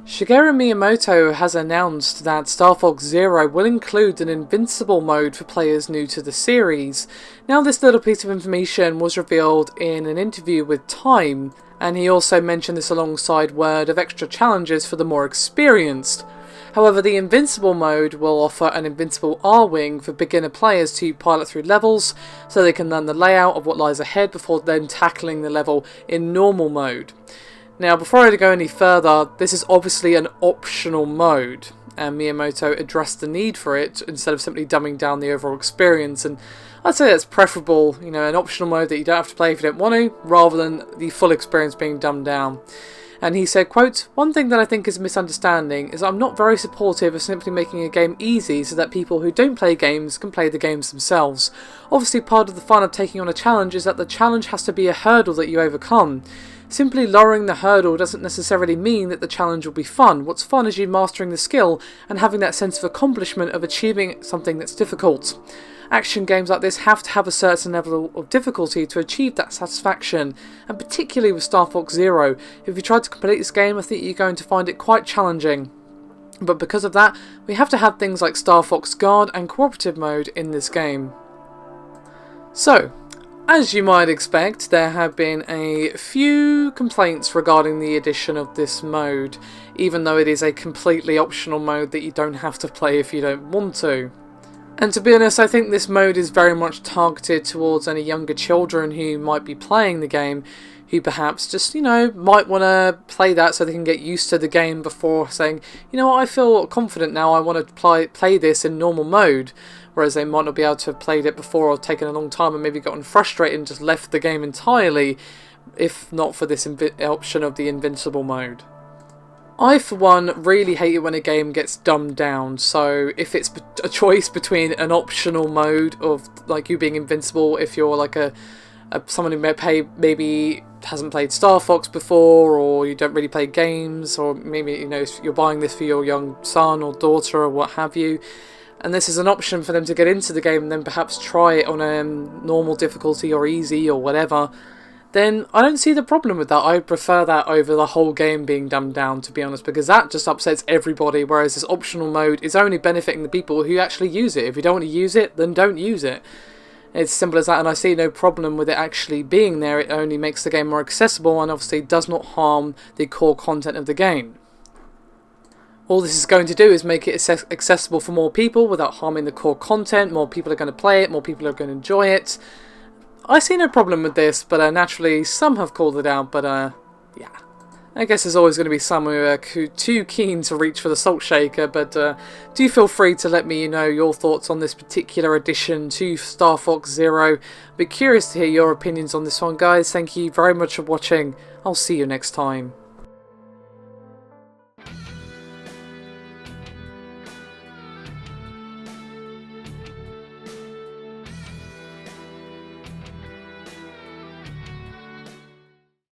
Shigeru Miyamoto has announced that Star Fox Zero will include an Invincible mode for players new to the series. Now, this little piece of information was revealed in an interview with Time, and he also mentioned this alongside word of extra challenges for the more experienced. However, the Invincible mode will offer an Invincible Arwing for beginner players to pilot through levels, so they can learn the layout of what lies ahead before then tackling the level in normal mode. Now, before I go any further, this is obviously an optional mode, and Miyamoto addressed the need for it instead of simply dumbing down the overall experience, and I'd say that's preferable, an optional mode that you don't have to play if you don't want to, rather than the full experience being dumbed down. And he said, quote, "One thing that I think is a misunderstanding is I'm not very supportive of simply making a game easy so that people who don't play games can play the games themselves. Obviously, part of the fun of taking on a challenge is that the challenge has to be a hurdle that you overcome. Simply lowering the hurdle doesn't necessarily mean that the challenge will be fun. What's fun is you mastering the skill and having that sense of accomplishment of achieving something that's difficult. Action games like this have to have a certain level of difficulty to achieve that satisfaction, and particularly with Star Fox Zero. If you try to complete this game, I think you're going to find it quite challenging. But because of that, we have to have things like Star Fox Guard and Cooperative mode in this game." So, as you might expect, there have been a few complaints regarding the addition of this mode, even though it is a completely optional mode that you don't have to play if you don't want to. And to be honest, I think this mode is very much targeted towards any younger children who might be playing the game, who perhaps just, might want to play that so they can get used to the game before saying, I feel confident now, I want to play this in normal mode. Whereas they might not be able to have played it before or taken a long time and maybe gotten frustrated and just left the game entirely, if not for this option of the Invincible mode. I, for one, really hate it when a game gets dumbed down, so if it's a choice between an optional mode of like you being invincible if you're like someone who maybe hasn't played Star Fox before, or you don't really play games, or maybe you're buying this for your young son or daughter or what have you, and this is an option for them to get into the game and then perhaps try it on a normal difficulty or easy or whatever, then I don't see the problem with that. I prefer that over the whole game being dumbed down, to be honest, because that just upsets everybody, whereas this optional mode is only benefiting the people who actually use it. If you don't want to use it, then don't use it. It's simple as that, and I see no problem with it actually being there. It only makes the game more accessible and obviously does not harm the core content of the game. All this is going to do is make it accessible for more people without harming the core content. More people are going to play it, more people are going to enjoy it. I see no problem with this, but naturally some have called it out, but yeah. I guess there's always going to be some who are too keen to reach for the salt shaker, but do feel free to let me know your thoughts on this particular addition to Star Fox Zero. I'd be curious to hear your opinions on this one, guys. Thank you very much for watching. I'll see you next time.